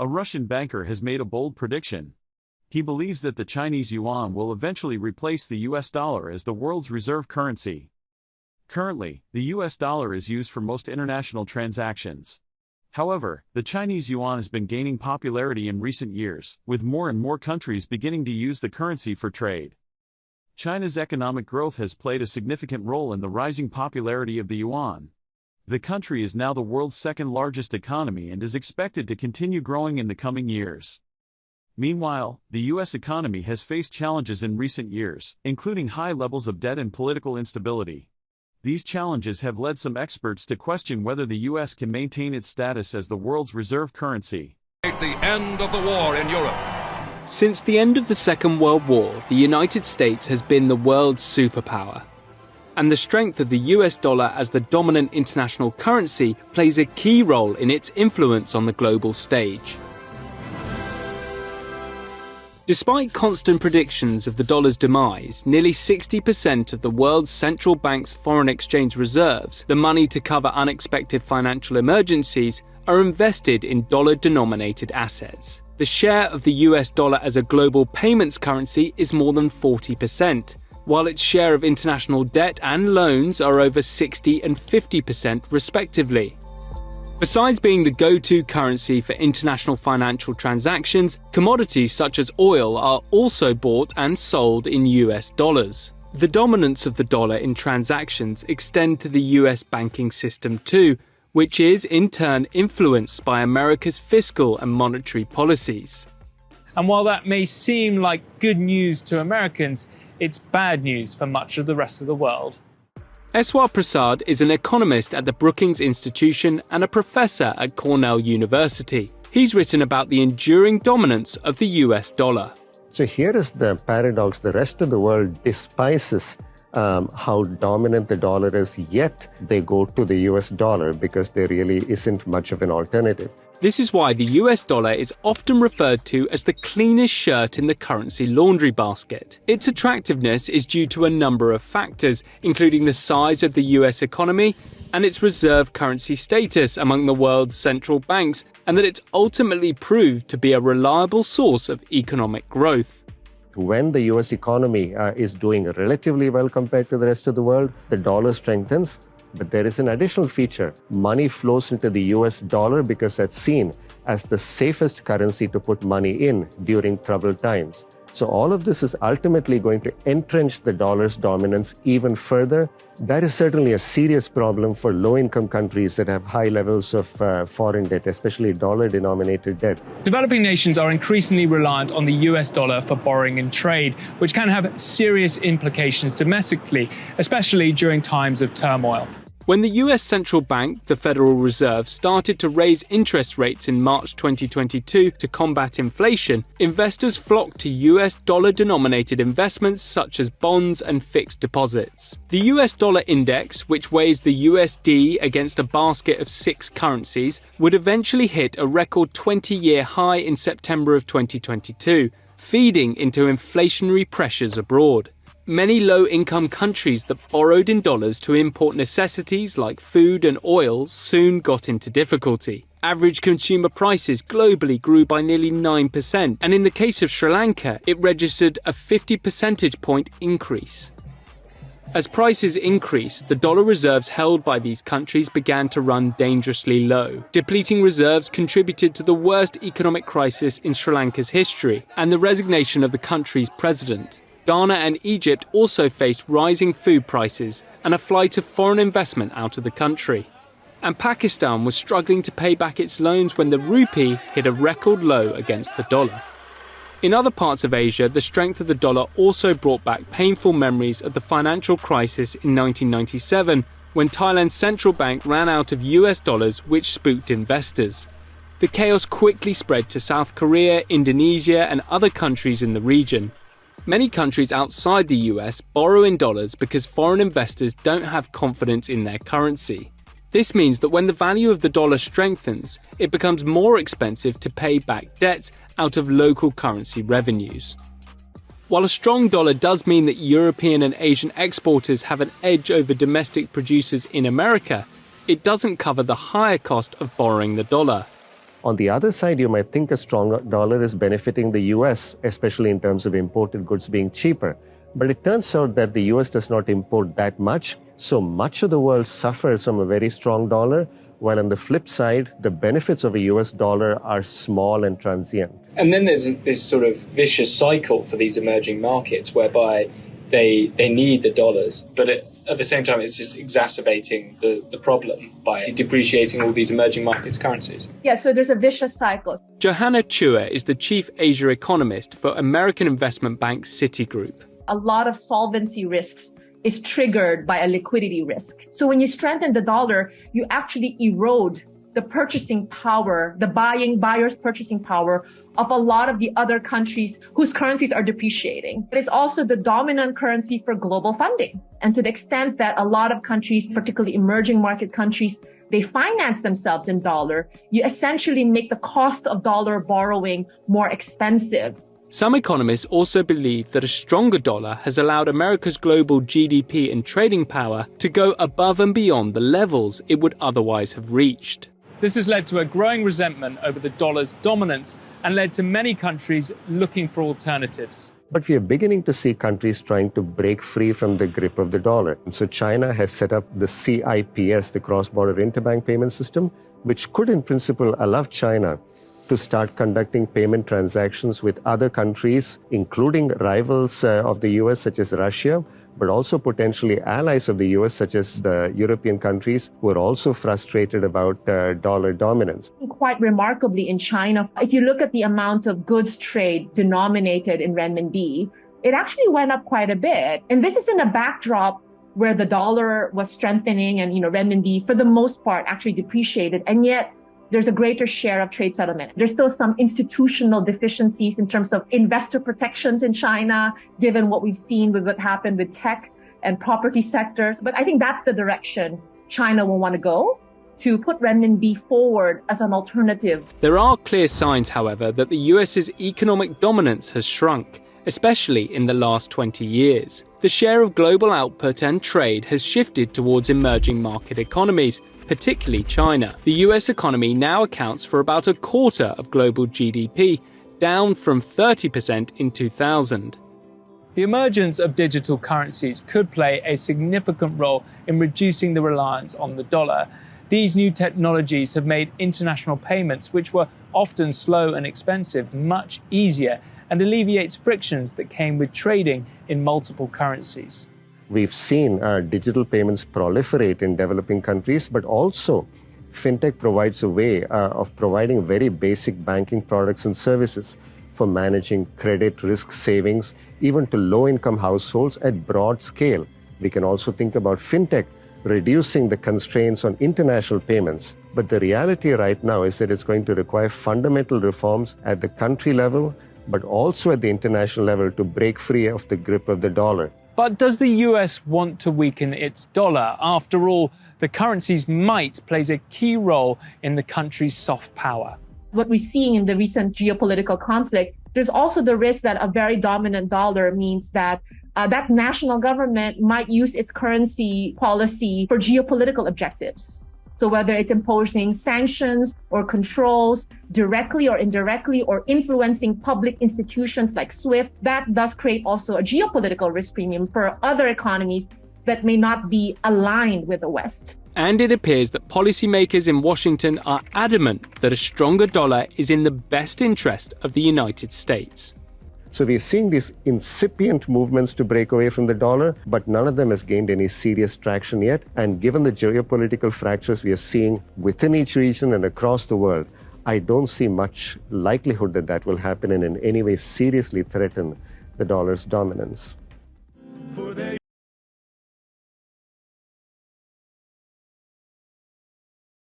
A Russian banker has made a bold prediction. He believes that the Chinese yuan will eventually replace the US dollar as the world's reserve currency. Currently, the US dollar is used for most international transactions. However, the Chinese yuan has been gaining popularity in recent years, with more and more countries beginning to use the currency for trade. China's economic growth has played a significant role in the rising popularity of the yuan. The country is now the world's second-largest economy and is expected to continue growing in the coming years. Meanwhile, the U.S. economy has faced challenges in recent years, including high levels of debt and political instability. These challenges have led some experts to question whether the U.S. can maintain its status as the world's reserve currency. The end of the war in Europe. Since the end of the Second World War, the United States has been the world's superpower. And the strength of the US dollar as the dominant international currency plays a key role in its influence on the global stage. Despite constant predictions of the dollar's demise, nearly 60% of the world's central bank's foreign exchange reserves, the money to cover unexpected financial emergencies, are invested in dollar-denominated assets. The share of the US dollar as a global payments currency is more than 40%. While its share of international debt and loans are over 60% and 50% respectively. Besides being the go-to currency for international financial transactions, commodities such as oil are also bought and sold in US dollars. The dominance of the dollar in transactions extend to the US banking system too, which is in turn influenced by America's fiscal and monetary policies. And while that may seem like good news to Americans, it's bad news for much of the rest of the world. Eswar Prasad is an economist at the Brookings Institution and a professor at Cornell University. He's written about the enduring dominance of the US dollar. So here is the paradox. The rest of the world despises how dominant the dollar is, yet they go to the US dollar because there really isn't much of an alternative. This is why the US dollar is often referred to as the cleanest shirt in the currency laundry basket. Its attractiveness is due to a number of factors, including the size of the US economy and its reserve currency status among the world's central banks, and that it's ultimately proved to be a reliable source of economic growth. When the US economy is doing relatively well compared to the rest of the world, the dollar strengthens. But there is an additional feature. Money flows into the US dollar because that's seen as the safest currency to put money in during troubled times. So all of this is ultimately going to entrench the dollar's dominance even further. That is certainly a serious problem for low-income countries that have high levels of foreign debt, especially dollar-denominated debt. Developing nations are increasingly reliant on the US dollar for borrowing and trade, which can have serious implications domestically, especially during times of turmoil. When the US Central Bank, the Federal Reserve, started to raise interest rates in March 2022 to combat inflation, investors flocked to US dollar-denominated investments such as bonds and fixed deposits. The US dollar index, which weighs the USD against a basket of 6 currencies, would eventually hit a record 20-year high in September of 2022, feeding into inflationary pressures abroad. Many low-income countries that borrowed in dollars to import necessities like food and oil soon got into difficulty. Average consumer prices globally grew by nearly 9%, and in the case of Sri Lanka, it registered a 50 percentage point increase. As prices increased, the dollar reserves held by these countries began to run dangerously low. Depleting reserves contributed to the worst economic crisis in Sri Lanka's history, and the resignation of the country's president. Ghana and Egypt also faced rising food prices and a flight of foreign investment out of the country. And Pakistan was struggling to pay back its loans when the rupee hit a record low against the dollar. In other parts of Asia, the strength of the dollar also brought back painful memories of the financial crisis in 1997, when Thailand's central bank ran out of US dollars, which spooked investors. The chaos quickly spread to South Korea, Indonesia, and other countries in the region. Many countries outside the US borrow in dollars because foreign investors don't have confidence in their currency. This means that when the value of the dollar strengthens, it becomes more expensive to pay back debts out of local currency revenues. While a strong dollar does mean that European and Asian exporters have an edge over domestic producers in America, it doesn't cover the higher cost of borrowing the dollar. On the other side, you might think a strong dollar is benefiting the US, especially in terms of imported goods being cheaper. But it turns out that the US does not import that much, so much of the world suffers from a very strong dollar, while on the flip side, the benefits of a US dollar are small and transient. And then there's this sort of vicious cycle for these emerging markets whereby they need the dollars, but at the same time, it's just exacerbating the problem by depreciating all these emerging markets' currencies. Yeah, so there's a vicious cycle. Johanna Chua is the chief Asia economist for American investment bank Citigroup. A lot of solvency risks is triggered by a liquidity risk. So when you strengthen the dollar, you actually erode the purchasing power, the buyer's purchasing power of a lot of the other countries whose currencies are depreciating. But it's also the dominant currency for global funding. And to the extent that a lot of countries, particularly emerging market countries, they finance themselves in dollar, you essentially make the cost of dollar borrowing more expensive. Some economists also believe that a stronger dollar has allowed America's global GDP and trading power to go above and beyond the levels it would otherwise have reached. This has led to a growing resentment over the dollar's dominance and led to many countries looking for alternatives. But we are beginning to see countries trying to break free from the grip of the dollar. And so China has set up the CIPS, the cross-border interbank payment system, which could in principle allow China to start conducting payment transactions with other countries, including rivals of the US, such as Russia, but also potentially allies of the US, such as the European countries, who are also frustrated about dollar dominance. Quite remarkably in China, if you look at the amount of goods trade denominated in renminbi, it actually went up quite a bit. And this is in a backdrop where the dollar was strengthening and, renminbi, for the most part, actually depreciated. And yet, there's a greater share of trade settlement. There's still some institutional deficiencies in terms of investor protections in China, given what we've seen with what happened with tech and property sectors. But I think that's the direction China will want to go, to put renminbi forward as an alternative. There are clear signs, however, that the US's economic dominance has shrunk, especially in the last 20 years. The share of global output and trade has shifted towards emerging market economies, particularly China. The US economy now accounts for about a quarter of global GDP, down from 30% in 2000. The emergence of digital currencies could play a significant role in reducing the reliance on the dollar. These new technologies have made international payments, which were often slow and expensive, much easier and alleviates frictions that came with trading in multiple currencies. We've seen digital payments proliferate in developing countries, but also fintech provides a way of providing very basic banking products and services for managing credit, risk, savings, even to low-income households at broad scale. We can also think about fintech reducing the constraints on international payments. But the reality right now is that it's going to require fundamental reforms at the country level, but also at the international level to break free of the grip of the dollar. But does the US want to weaken its dollar? After all, the currency's might plays a key role in the country's soft power. What we're seeing in the recent geopolitical conflict, there's also the risk that a very dominant dollar means that that national government might use its currency policy for geopolitical objectives. So whether it's imposing sanctions or controls directly or indirectly, or influencing public institutions like SWIFT, that does create also a geopolitical risk premium for other economies that may not be aligned with the West. And it appears that policymakers in Washington are adamant that a stronger dollar is in the best interest of the United States. So we're seeing these incipient movements to break away from the dollar, but none of them has gained any serious traction yet. And given the geopolitical fractures we are seeing within each region and across the world, I don't see much likelihood that that will happen and in any way seriously threaten the dollar's dominance.